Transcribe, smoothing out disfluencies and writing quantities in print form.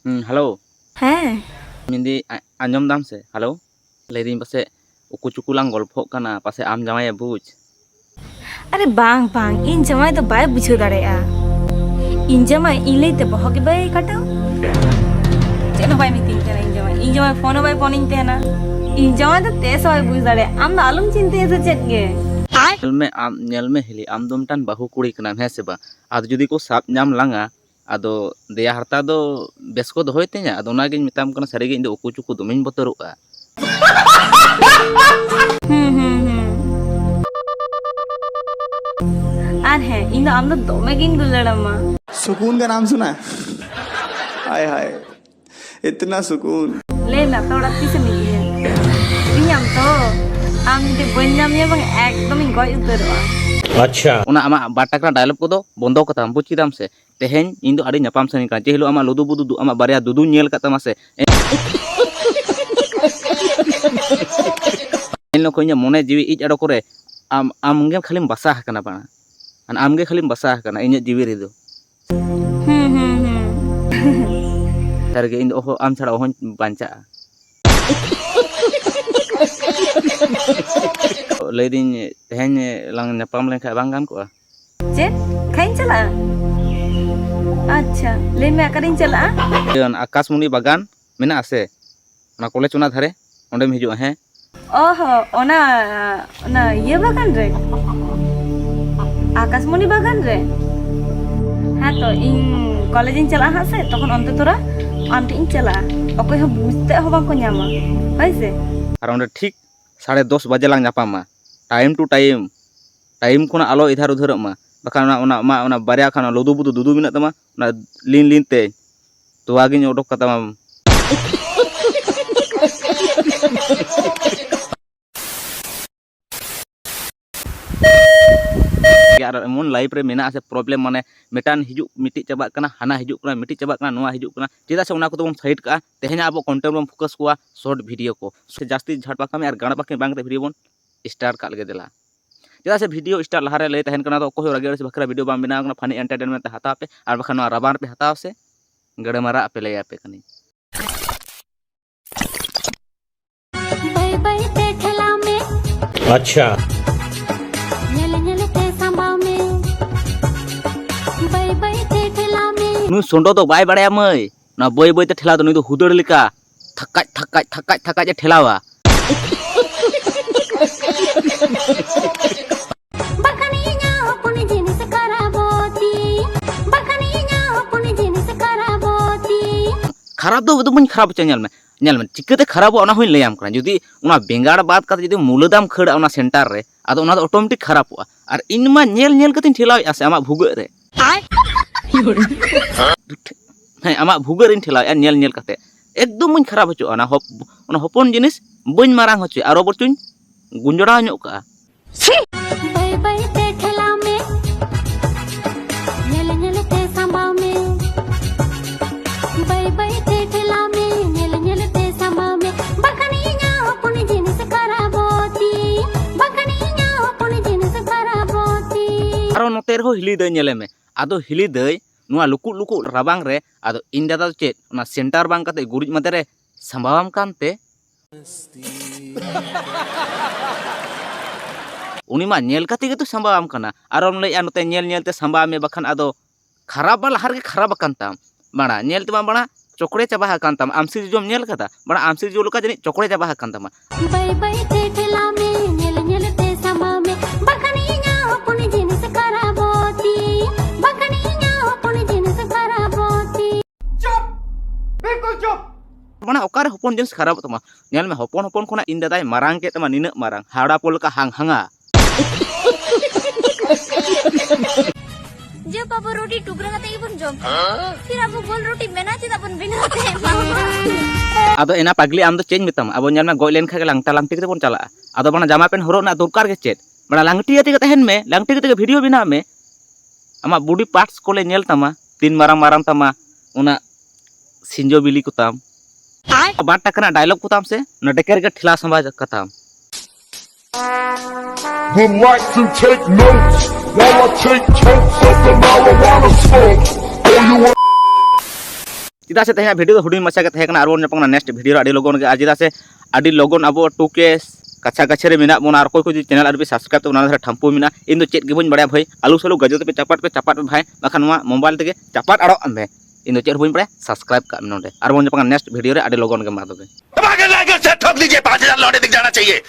Halo. Heh. Mindi anjom dam se. Halo. Lady pase uku cukulang golpok kana pase am jamai buj. अरे बांग बांग इन जमाई तो bye बुझो दाड़ेया इन जमाई इन लेते बहके बाय काटाओ चेनो बाय मितिन तेना इन जमाई फोन बाय फोनिंग तेना इन जमाई तो तेस बाय बुझ दाड़े आम दा आलम चिंते से check gay Nyel me hili am dom tan bahu kuri kana he se ba. Ado judi ko sap nyam langa ado deya harta do besko dohoy tenya ado onagin mitam kana sarige inde uku cuku domin botoruka. आर है इन आम तो दोमे गिन दुलड़मा सुकून का नाम सुना है? हाय हाय इतना सुकून ले ना थोड़ा तीसे मिली है इन आम तो आम दे बन्नाम ये बंग एकदम इन गॉय उतरवा अच्छा उना आमा बाटा kana dialog ko do bondo katam buj kidam se tehen indo adi nyapam sani kana je hilo ama ludu budu ama barya dudu nyel katama se eno ko nya mone jiwi ij ado kore am ngem khalim basah kana bana an amge khalim basah kana inya jiwi redo targe indo oho am chara ohon bancha Lady tehnya lang nyapam len kha bang gan ko check खाइन चला अच्छा ले मैं करिन चला dan akasmuni bagan mena ase ona college ona dhare onde me hijua he ओहो ओना ओना ये बागान रे आकाशमणि बागान रे हाँ तो इन कॉलेज इन चला हाँ से तखन अंते तोरा आंटी इन चला ओके हम बुझते हो बाको न्यामा होइसे ar onde thik 10:30 baje lang nyapama time to time khona alo idhar udhar ma bakan ona barya khana lodu budu dudu minat tama ona lin te to agin odok kata ma यार एमन life रे मेना आसे problem माने मेटान हिजु मिटि चबा kana hana हिजु kana मिटि चबा kana नोआ हिजु kana चेदा से ओना को तबन साइड का तेहना अब कंटेंट बम फोकस कोआ शॉर्ट वीडियो को से जास्ती झटपा का में यार गाना पाके बांग ते वीडियो बन स्टार काल के देला चेदा से वीडियो स्टार लहारे ले तहन kana तो को रगे से बखरा वीडियो बाम बिना kana फनी एंटरटेनमेंट हता पे और बखन रबार पे हताव से गड़े मारा पे ले पे कनी बाय बाय ते ठेला में अच्छा नु सोंडो तो बाय बड़ाया मई ना बोय बोय ते ठेला तो नु तो हुदड़ लिका थकाच जे ठेलावा बखनिया अपनी जिनिस कराबोती बखनिया अपनी जिनिस कराबोती खराब दो बन खराब चल में चिकते खराब ओना होइन लेयाम कना जदी ओना बेंगाड़ बात काते जदी मूलदाम खड़ा ओना सेंटर रे आदो ओना तो ऑटोमेटिक खराब हुआ और इनमा नेल कतिन ठेलाव आसे आमा भुग रे हां आमा भुग रे ठेलाव नेल कते एकदम बन खराब होचो ओना होपन जिनिस बन मारांग होचो आरो बरचुन गुंजड़ा ᱧᱚᱜ का बाय बाय ते ठेला में नेल ते संभाव में बाय बाय ते ठेला में नेल ते संभाव में बखनिया अपनी जिनिस कराबोती बखनिया अपनी जिनिस कराबोती आरो नोते रो हिली दई नेले में आदो हिली दई नुआ लुकु राबांग रे आदो इन दादा चेत ओना सेंटर बांग काते गुरिज मते रे संभावम कानते उनी मा नेल काते गे तो संभावम काना आरो ले नोते नेल ते संभाव में बखन आदो खराब बा लहार गे खराब कान ताम बड़ा नेल ते बड़ा चोकड़े चाबा कान ताम आमसी जोम नेल कता बड़ा आमसी जो लुका जनी चोकड़े चाबा कान ताम बाय बाय ते ठेला में नेल ते संभाव में बखनिया अपनी जिनिस कराबोती बखनिया अपनी जिनिस कराबोती चुप बिल्कुल चुप बड़ा ओकारे होपन जिनिस खराब तमा नेल में होपन खोना इन दादाय मारांग के तमा निना मारांग हाड़ा पोल का हांगा जब पापा रोटी टुकड़ा काते बन जम फिर अब गोल रोटी मेना चिदा बन बिनाते आदो एना पागली आम दो चेंज मितम अब नेल में गोय लेन खा लांगटा लांगटी के बन चला आदो बना जामा पेन हरो ना दरकार के चेत बड़ा लांगटी आते तहन में लांगटी के वीडियो बिना में आमा बॉडी पार्ट्स को ले नेल तमा तीन माराम तमा उना सिंजो बिली को ताम बाटा कना डायलॉग को ताम से न डेकर के ठिला समाज कताम Relax and take notes while I take totes of the marijuana smoke. Oh, you चेदा से तेज भिडियो हुडी मचा के तहकना और बन नेक्स्ट भिडियो अड़ी लगन के चेदा से अड़ी लगन अब 2K कच्छा कच्छे मेना बना और कोई कोई चैनल आर सब्सक्राइब तो ठम्पू मेना इन दो चेक बी बड़ा भाई आलू सालू गजो पे चापाट पे भाई बाखान मोबाइल ते चापाट आड़ो मे इन दो चेक बी बड़ा सब्सक्राइब का नोडे और बन नेक्स्ट भिडियो अड़ी लगन के मा तबे ठोक दीजिए 5000 लौटे दिख जाना चाहिए।